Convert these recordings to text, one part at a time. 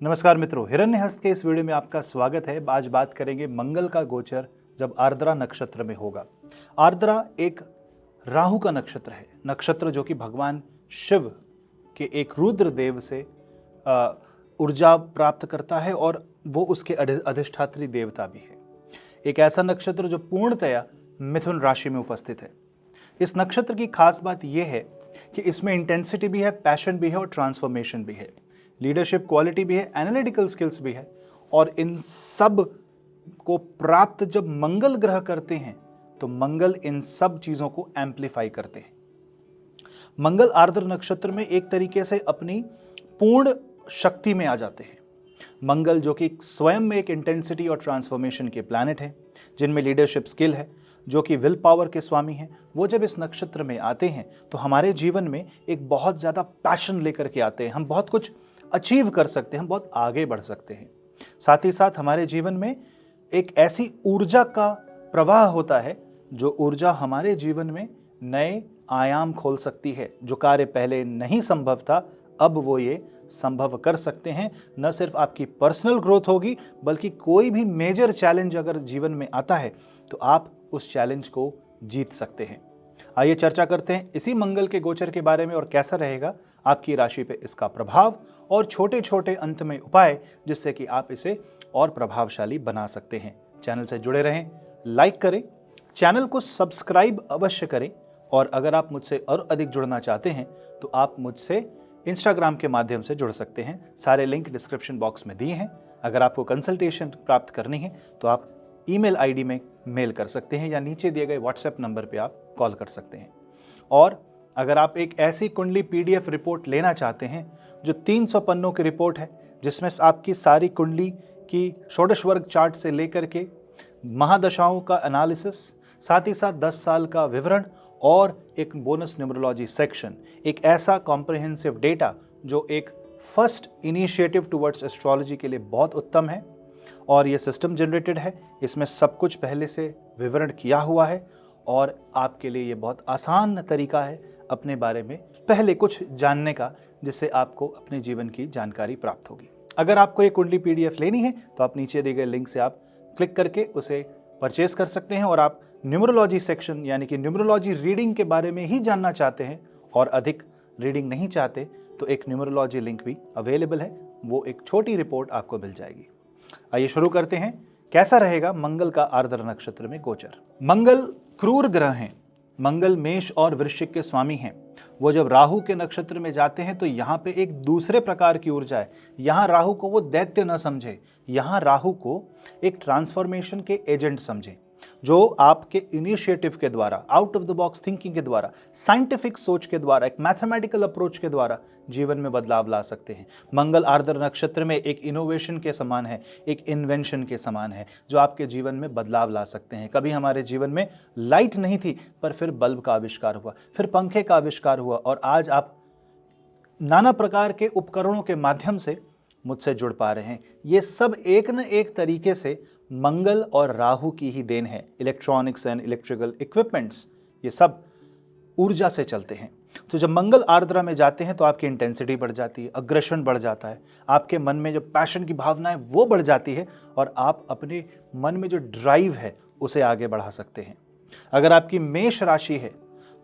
नमस्कार मित्रों, हिरण्यहस्त के इस वीडियो में आपका स्वागत है। आज बात करेंगे मंगल का गोचर जब आर्द्रा नक्षत्र में होगा। आर्द्रा एक राहु का नक्षत्र है, नक्षत्र जो कि भगवान शिव के एक रुद्र देव से ऊर्जा प्राप्त करता है और वो उसके अधिष्ठात्री देवता भी है। एक ऐसा नक्षत्र जो पूर्णतया मिथुन राशि में उपस्थित है। इस नक्षत्र की खास बात यह है कि इसमें इंटेंसिटी भी है, पैशन भी है और ट्रांसफॉर्मेशन भी है, लीडरशिप क्वालिटी भी है, एनालिटिकल स्किल्स भी है। और इन सब को प्राप्त जब मंगल ग्रह करते हैं तो मंगल इन सब चीजों को एम्पलीफाई करते हैं। मंगल आर्द्र नक्षत्र में एक तरीके से अपनी पूर्ण शक्ति में आ जाते हैं। मंगल जो कि स्वयं में एक इंटेंसिटी और ट्रांसफॉर्मेशन के प्लैनेट है, जिनमें लीडरशिप स्किल है, जो कि विल पावर के स्वामी हैं, वो जब इस नक्षत्र में आते हैं तो हमारे जीवन में एक बहुत ज़्यादा पैशन लेकर के आते हैं। हम बहुत कुछ अचीव कर सकते हैं, हम बहुत आगे बढ़ सकते हैं। साथ ही साथ हमारे जीवन में एक ऐसी ऊर्जा का प्रवाह होता है जो ऊर्जा हमारे जीवन में नए आयाम खोल सकती है। जो कार्य पहले नहीं संभव था, अब वो ये संभव कर सकते हैं। न सिर्फ आपकी पर्सनल ग्रोथ होगी, बल्कि कोई भी मेजर चैलेंज अगर जीवन में आता है तो आप उस चैलेंज को जीत सकते हैं। आइए चर्चा करते हैं इसी मंगल के गोचर के बारे में और कैसा रहेगा आपकी राशि पे इसका प्रभाव, और छोटे छोटे अंत में उपाय जिससे कि आप इसे और प्रभावशाली बना सकते हैं। चैनल से जुड़े रहें, लाइक करें, चैनल को सब्सक्राइब अवश्य करें। और अगर आप मुझसे और अधिक जुड़ना चाहते हैं तो आप मुझसे इंस्टाग्राम के माध्यम से जुड़ सकते हैं। सारे लिंक डिस्क्रिप्शन बॉक्स में दिए हैं। अगर आपको कंसल्टेशन प्राप्त करनी है तो आप ईमेल आईडी में मेल कर सकते हैं या नीचे दिए गए व्हाट्सएप नंबर पे आप कॉल कर सकते हैं। और अगर आप एक ऐसी कुंडली पीडीएफ रिपोर्ट लेना चाहते हैं जो 300 पन्नों की रिपोर्ट है, जिसमें आपकी सारी कुंडली की षोडश वर्ग चार्ट से लेकर के महादशाओं का एनालिसिस, साथ ही साथ 10 साल का विवरण और एक बोनस न्यूमरोलॉजी सेक्शन, एक ऐसा कॉम्प्रिहेंसिव डेटा जो एक फर्स्ट इनिशिएटिव टुवर्ड्स एस्ट्रोलॉजी के लिए बहुत उत्तम है। और ये सिस्टम जनरेटेड है, इसमें सब कुछ पहले से विवरण किया हुआ है और आपके लिए ये बहुत आसान तरीका है अपने बारे में पहले कुछ जानने का, जिससे आपको अपने जीवन की जानकारी प्राप्त होगी। अगर आपको ये कुंडली पीडीएफ लेनी है तो आप नीचे दिए गए लिंक से आप क्लिक करके उसे परचेज कर सकते हैं। और आप न्यूमरोलॉजी सेक्शन यानी कि न्यूमरोलॉजी रीडिंग के बारे में ही जानना चाहते हैं और अधिक रीडिंग नहीं चाहते तो एक न्यूमरोलॉजी लिंक भी अवेलेबल है, वो एक छोटी रिपोर्ट आपको मिल जाएगी। आइए शुरू करते हैं, कैसा रहेगा मंगल का आर्द्र नक्षत्र में गोचर। मंगल क्रूर ग्रह हैं। मंगल मेष और वृश्चिक के स्वामी हैं। वो जब राहु के नक्षत्र में जाते हैं तो यहाँ पे एक दूसरे प्रकार की ऊर्जा है। यहाँ राहु को वो दैत्य न समझे, यहाँ राहु को एक ट्रांसफॉर्मेशन के एजेंट समझे, जो आपके इनिशिएटिव के द्वारा, out of the box thinking के द्वारा, साइंटिफिक सोच के द्वारा, एक मैथमेटिकल अप्रोच के द्वारा जीवन में बदलाव ला सकते हैं। मंगल आर्द्र नक्षत्र में एक इनोवेशन के समान है, एक इन्वेंशन के समान है, जो आपके जीवन में बदलाव ला सकते हैं। कभी हमारे जीवन में लाइट नहीं थी, पर फिर बल्ब का आविष्कार हुआ, फिर पंखे का आविष्कार हुआ, और आज आप नाना प्रकार के उपकरणों के माध्यम से मुझसे जुड़ पा रहे हैं। ये सब एक न एक तरीके से मंगल और राहु की ही देन है। इलेक्ट्रॉनिक्स एंड इलेक्ट्रिकल इक्विपमेंट्स, ये सब ऊर्जा से चलते हैं। तो जब मंगल आर्द्रा में जाते हैं तो आपकी इंटेंसिटी बढ़ जाती है, अग्रेशन बढ़ जाता है, आपके मन में जो पैशन की भावना है वो बढ़ जाती है, और आप अपने मन में जो ड्राइव है उसे आगे बढ़ा सकते हैं। अगर आपकी मेष राशि है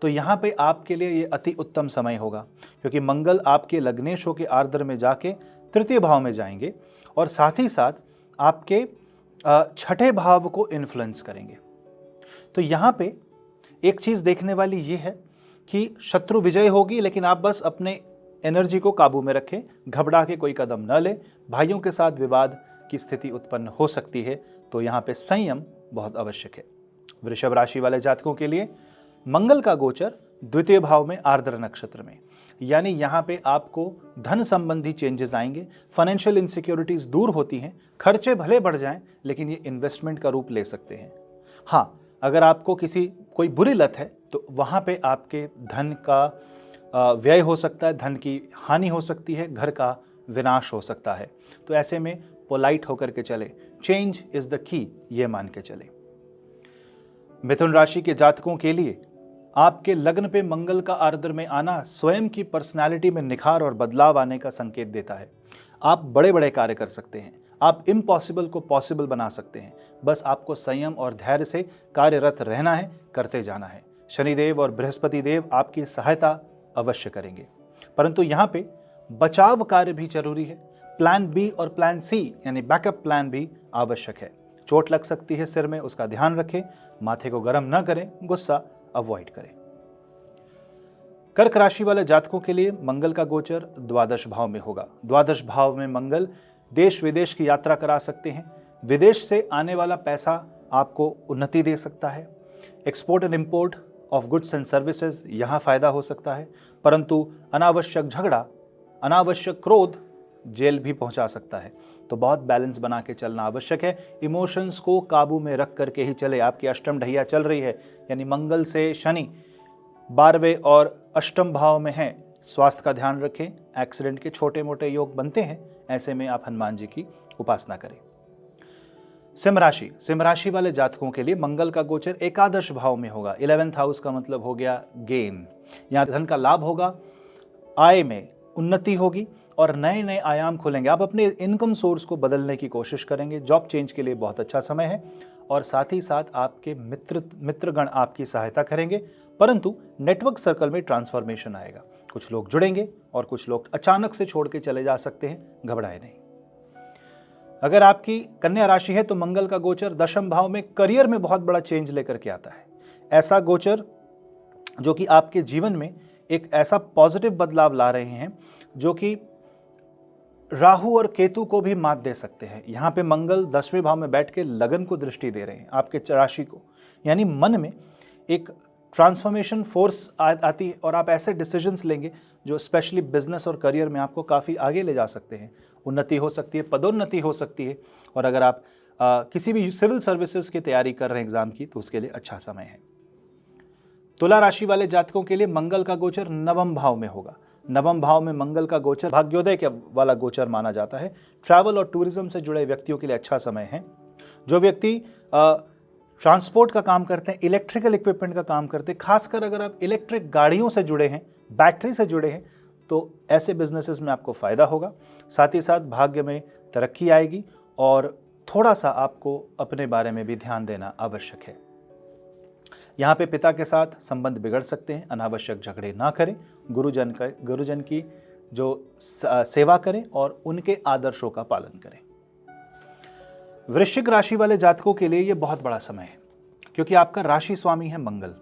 तो यहाँ पे आपके लिए ये अति उत्तम समय होगा, क्योंकि मंगल आपके लग्नेश होकर आर्द्र में जाके तृतीय भाव में जाएंगे और साथ ही साथ आपके छठे भाव को इन्फ्लुएंस करेंगे। तो यहाँ पे एक चीज़ देखने वाली ये है कि शत्रु विजय होगी, लेकिन आप बस अपने एनर्जी को काबू में रखें, घबरा के कोई कदम न लें। भाइयों के साथ विवाद की स्थिति उत्पन्न हो सकती है, तो यहाँ पे संयम बहुत आवश्यक है। वृषभ राशि वाले जातकों के लिए मंगल का गोचर द्वितीय भाव में आर्द्र नक्षत्र में, यानी यहाँ पे आपको धन संबंधी चेंजेस आएंगे, फाइनेंशियल इनसिक्योरिटीज दूर होती हैं, खर्चे भले बढ़ जाएं लेकिन ये इन्वेस्टमेंट का रूप ले सकते हैं। हाँ, अगर आपको कोई बुरी लत है तो वहाँ पे आपके धन का व्यय हो सकता है, धन की हानि हो सकती है, घर का विनाश हो सकता है। तो ऐसे में पोलाइट होकर के चले, चेंज इज द की, ये मान के चले। मिथुन राशि के जातकों के लिए आपके लग्न पे मंगल का आर्द्र में आना स्वयं की पर्सनालिटी में निखार और बदलाव आने का संकेत देता है। आप बड़े बड़े कार्य कर सकते हैं, आप इम्पॉसिबल को पॉसिबल बना सकते हैं। बस आपको संयम और धैर्य से कार्यरत रहना है, करते जाना है। शनिदेव और बृहस्पति देव आपकी सहायता अवश्य करेंगे, परंतु यहाँ पे बचाव कार्य भी जरूरी है। प्लान बी और प्लान सी यानी बैकअप प्लान भी आवश्यक है। चोट लग सकती है सिर में, उसका ध्यान रखें। माथे को गर्म न करें, गुस्सा अवॉइड करें। कर्क राशि वाले जातकों के लिए मंगल का गोचर द्वादश भाव में होगा। द्वादश भाव में मंगल देश विदेश की यात्रा करा सकते हैं। विदेश से आने वाला पैसा आपको उन्नति दे सकता है। Export and import of goods and services यहाँ फायदा हो सकता है, परंतु अनावश्यक झगड़ा, अनावश्यक क्रोध जेल भी पहुंचा सकता है। तो बहुत बैलेंस बना के चलना आवश्यक है। इमोशंस को काबू में रख करके ही चले। आपकी अष्टम ढैया चल रही है, यानी मंगल से शनि 12वें और अष्टम भाव में है। स्वास्थ्य का ध्यान रखें। एक्सीडेंट के छोटे मोटे योग बनते हैं, ऐसे में आप हनुमान जी की उपासना करें। सिंह राशि वाले जातकों के लिए मंगल का गोचर एकादश भाव में होगा। 11th हाउस का मतलब हो गया गेन। यहाँ धन का लाभ होगा, आय में उन्नति होगी और नए नए आयाम खुलेंगे। आप अपने इनकम सोर्स को बदलने की कोशिश करेंगे। जॉब चेंज के लिए बहुत अच्छा समय है और साथ ही साथ आपके मित्रगण आपकी सहायता करेंगे, परंतु नेटवर्क सर्कल में ट्रांसफॉर्मेशन आएगा। कुछ लोग जुड़ेंगे और कुछ लोग अचानक से छोड़ के चले जा सकते हैं, घबराए नहीं। अगर आपकी कन्या राशि है तो मंगल का गोचर दशम भाव में करियर में बहुत बड़ा चेंज लेकर के आता है। ऐसा गोचर जो कि आपके जीवन में एक ऐसा पॉजिटिव बदलाव ला रहे हैं जो कि राहु और केतु को भी मात दे सकते हैं। यहाँ पे मंगल 10वें भाव में बैठ के लगन को दृष्टि दे रहे हैं आपके राशि को, यानी मन में एक ट्रांसफॉर्मेशन फोर्स आती है और आप ऐसे डिसीजंस लेंगे जो स्पेशली बिजनेस और करियर में आपको काफ़ी आगे ले जा सकते हैं। उन्नति हो सकती है, पदोन्नति हो सकती है। और अगर आप किसी भी सिविल सर्विसेज की तैयारी कर रहे हैं एग्जाम की, तो उसके लिए अच्छा समय है। तुला राशि वाले जातकों के लिए मंगल का गोचर नवम भाव में होगा। नवम भाव में मंगल का गोचर भाग्योदय के वाला गोचर माना जाता है। ट्रैवल और टूरिज्म से जुड़े व्यक्तियों के लिए अच्छा समय है। जो व्यक्ति ट्रांसपोर्ट का काम करते हैं, इलेक्ट्रिकल इक्विपमेंट का काम करते हैं, खासकर अगर आप इलेक्ट्रिक गाड़ियों से जुड़े हैं, बैटरी से जुड़े हैं, तो ऐसे बिजनेसेस में आपको फायदा होगा। साथ ही साथ भाग्य में तरक्की आएगी और थोड़ा सा आपको अपने बारे में भी ध्यान देना आवश्यक है। यहाँ पे पिता के साथ संबंध बिगड़ सकते हैं। अनावश्यक झगड़े ना करें। गुरुजन की जो सेवा करें और उनके आदर्शों का पालन करें। वृश्चिक राशि वाले जातकों के लिए ये बहुत बड़ा समय है, क्योंकि आपका राशि स्वामी है मंगल,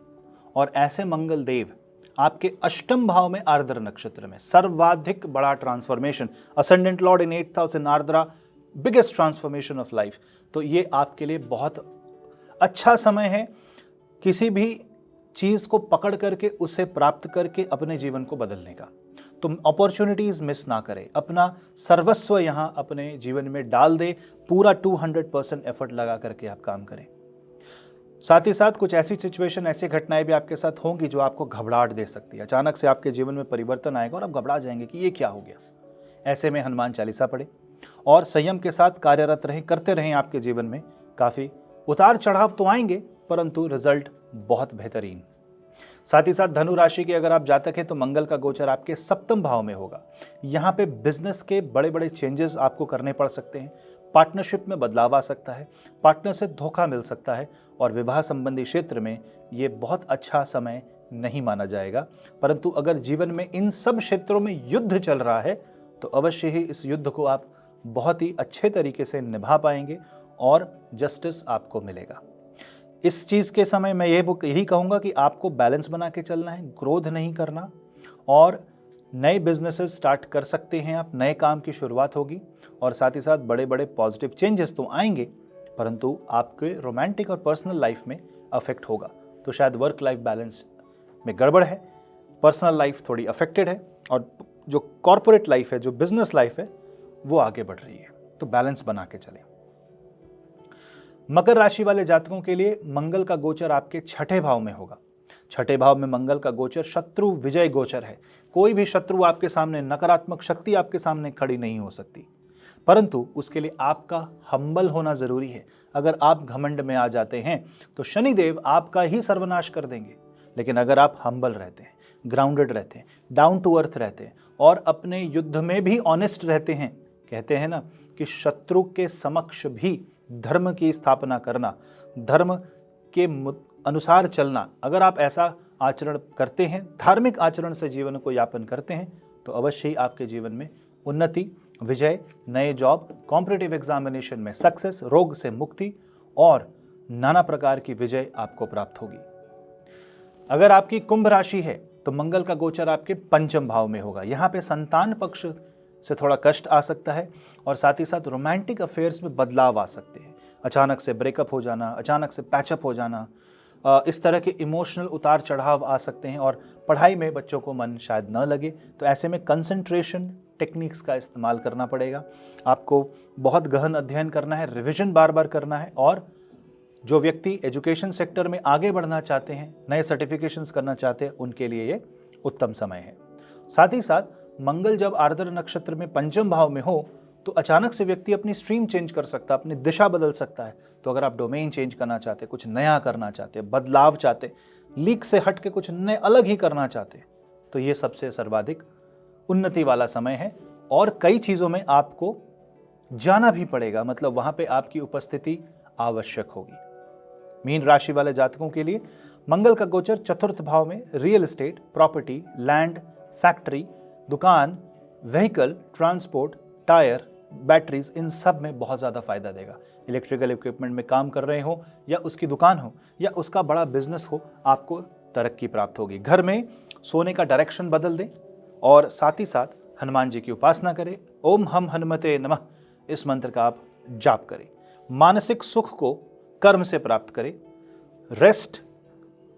और ऐसे मंगल देव आपके अष्टम भाव में आर्द्र नक्षत्र में सर्वाधिक बड़ा transformation, ascendant Lord in 8th house in Ardra, biggest transformation of life. तो ये आपके लिए बहुत अच्छा समय है किसी भी चीज़ को पकड़ करके उसे प्राप्त करके अपने जीवन को बदलने का। तो अपॉर्चुनिटीज़ मिस ना करें, अपना सर्वस्व यहाँ अपने जीवन में डाल दें, पूरा 200% एफर्ट लगा करके आप काम करें। साथ ही साथ कुछ ऐसी सिचुएशन, ऐसी घटनाएं भी आपके साथ होंगी जो आपको घबराहट दे सकती है। अचानक से आपके जीवन में परिवर्तन आएगा और आप घबरा जाएंगे कि ये क्या हो गया। ऐसे में हनुमान चालीसा पढ़ें और संयम के साथ कार्यरत रहें, करते रहें। आपके जीवन में काफ़ी उतार चढ़ाव तो आएंगे, परंतु रिजल्ट बहुत बेहतरीन। साथ ही साथ धनु राशि के अगर आप जातक हैं तो मंगल का गोचर आपके सप्तम भाव में होगा। यहाँ पे बिजनेस के बड़े बड़े चेंजेस आपको करने पड़ सकते हैं। पार्टनरशिप में बदलाव आ सकता है, पार्टनर से धोखा मिल सकता है, और विवाह संबंधी क्षेत्र में ये बहुत अच्छा समय नहीं माना जाएगा। परंतु अगर जीवन में इन सब क्षेत्रों में युद्ध चल रहा है तो अवश्य ही इस युद्ध को आप बहुत ही अच्छे तरीके से निभा पाएंगे और जस्टिस आपको मिलेगा। इस चीज़ के समय मैं यही कहूँगा कि आपको बैलेंस बना के चलना है, क्रोध नहीं करना, और नए बिजनेसेस स्टार्ट कर सकते हैं आप, नए काम की शुरुआत होगी, और साथ ही साथ बड़े बड़े पॉजिटिव चेंजेस तो आएंगे, परंतु आपके रोमांटिक और पर्सनल लाइफ में अफेक्ट होगा। तो शायद वर्क लाइफ बैलेंस में गड़बड़ है, पर्सनल लाइफ थोड़ी अफेक्टेड है, और जो कॉर्पोरेट लाइफ है, जो बिजनेस लाइफ है, वो आगे बढ़ रही है। तो बैलेंस बना के चलें। मकर राशि वाले जातकों के लिए मंगल का गोचर आपके छठे भाव में होगा। छठे भाव में मंगल का गोचर शत्रु विजय गोचर है। कोई भी शत्रु आपके सामने, नकारात्मक शक्ति आपके सामने खड़ी नहीं हो सकती, परंतु उसके लिए आपका हम्बल होना जरूरी है। अगर आप घमंड में आ जाते हैं तो शनिदेव आपका ही सर्वनाश कर देंगे। लेकिन अगर आप हम्बल रहते हैं, ग्राउंडेड रहते हैं, डाउन टू अर्थ रहते हैं, और अपने युद्ध में भी ऑनेस्ट रहते हैं कहते हैं ना कि शत्रु के समक्ष भी धर्म की स्थापना करना, धर्म के अनुसार चलना, अगर आप ऐसा आचरण करते हैं, धार्मिक आचरण से जीवन को यापन करते हैं, तो अवश्य ही आपके जीवन में उन्नति, विजय, नए जॉब, कॉम्पिटिटिव एग्जामिनेशन में सक्सेस, रोग से मुक्ति और नाना प्रकार की विजय आपको प्राप्त होगी। अगर आपकी कुंभ राशि है तो मंगल का गोचर आपके पंचम भाव में होगा। यहाँ पे संतान पक्ष से थोड़ा कष्ट आ सकता है और साथ ही साथ रोमांटिक अफेयर्स में बदलाव आ सकते हैं। अचानक से ब्रेकअप हो जाना, अचानक से पैचअप हो जाना, इस तरह के इमोशनल उतार चढ़ाव आ सकते हैं और पढ़ाई में बच्चों को मन शायद न लगे। तो ऐसे में कंसंट्रेशन टेक्निक्स का इस्तेमाल करना पड़ेगा। आपको बहुत गहन अध्ययन करना है, रिवीजन बार बार करना है और जो व्यक्ति एजुकेशन सेक्टर में आगे बढ़ना चाहते हैं, नए सर्टिफिकेशंस करना चाहते हैं, उनके लिए ये उत्तम समय है। साथ ही साथ मंगल जब आर्द्र नक्षत्र में पंचम भाव में हो तो अचानक से व्यक्ति अपनी स्ट्रीम चेंज कर सकता है, अपनी दिशा बदल सकता है। तो अगर आप डोमेन चेंज करना चाहते, कुछ नया करना चाहते, बदलाव चाहते, लीक से हट के कुछ नए अलग ही करना चाहते, तो ये सबसे सर्वाधिक उन्नति वाला समय है और कई चीज़ों में आपको जाना भी पड़ेगा, मतलब वहाँ पे आपकी उपस्थिति आवश्यक होगी। मीन राशि वाले जातकों के लिए मंगल का गोचर चतुर्थ भाव में real estate, property, land, factory, दुकान, व्हीकल, ट्रांसपोर्ट, टायर, बैटरीज, इन सब में बहुत ज़्यादा फायदा देगा। इलेक्ट्रिकल इक्विपमेंट में काम कर रहे हो या उसकी दुकान हो या उसका बड़ा बिजनेस हो, आपको तरक्की प्राप्त होगी। घर में सोने का डायरेक्शन बदल दें और साथ ही साथ हनुमान जी की उपासना करें। ओम हम हनुमते नमः, इस मंत्र का आप जाप करें। मानसिक सुख को कर्म से प्राप्त करें। रेस्ट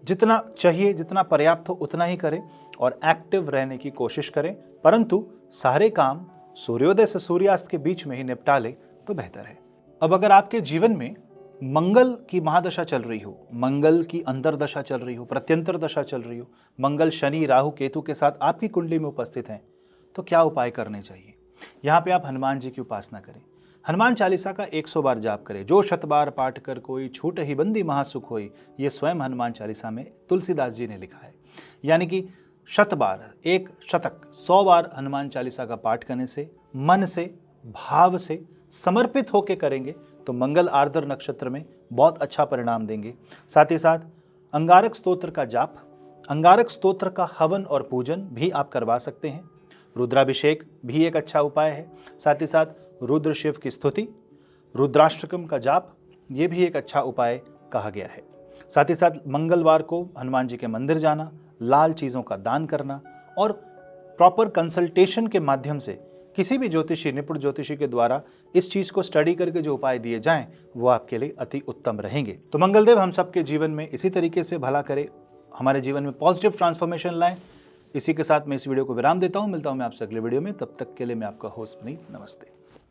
जितना चाहिए, जितना पर्याप्त हो उतना ही करें और एक्टिव रहने की कोशिश करें, परंतु सारे काम सूर्योदय से सूर्यास्त के बीच में ही निपटा ले तो बेहतर है। अब अगर आपके जीवन में मंगल की महादशा चल रही हो, मंगल की अंतर्दशा चल रही हो, प्रत्यंतर दशा चल रही हो, मंगल शनि राहु केतु के साथ आपकी कुंडली में उपस्थित हैं, तो क्या उपाय करने चाहिए? यहाँ पे आप हनुमान जी की उपासना करें। हनुमान चालीसा का 100 बार जाप करें। जो शतबार पाठ कर कोई छूट ही बंदी महासुख होई, ये स्वयं हनुमान चालीसा में तुलसीदास जी ने लिखा है। यानी कि शतबार, एक शतक, 100 बार हनुमान चालीसा का पाठ करने से, मन से, भाव से समर्पित होकर करेंगे तो मंगल आर्द्र नक्षत्र में बहुत अच्छा परिणाम देंगे। साथ ही साथ अंगारक स्तोत्र का जाप, अंगारक स्तोत्र का हवन और पूजन भी आप करवा सकते हैं। रुद्राभिषेक भी एक अच्छा उपाय है। साथ ही साथ रुद्र शिव की स्तुति, रुद्राष्टकम का जाप, ये भी एक अच्छा उपाय कहा गया है। साथ ही साथ मंगलवार को हनुमान जी के मंदिर जाना, लाल चीज़ों का दान करना और प्रॉपर कंसल्टेशन के माध्यम से किसी भी ज्योतिषी, निपुण ज्योतिषी के द्वारा इस चीज़ को स्टडी करके जो उपाय दिए जाएं वो आपके लिए अति उत्तम रहेंगे। तो मंगलदेव हम सबके जीवन में इसी तरीके से भला करे, हमारे जीवन में पॉजिटिव ट्रांसफॉर्मेशन लाएं। इसी के साथ मैं इस वीडियो को विराम देता हूं। मिलता हूं मैं आपसे अगले वीडियो में। तब तक के लिए मैं आपका होस्ट पुनीत, नमस्ते।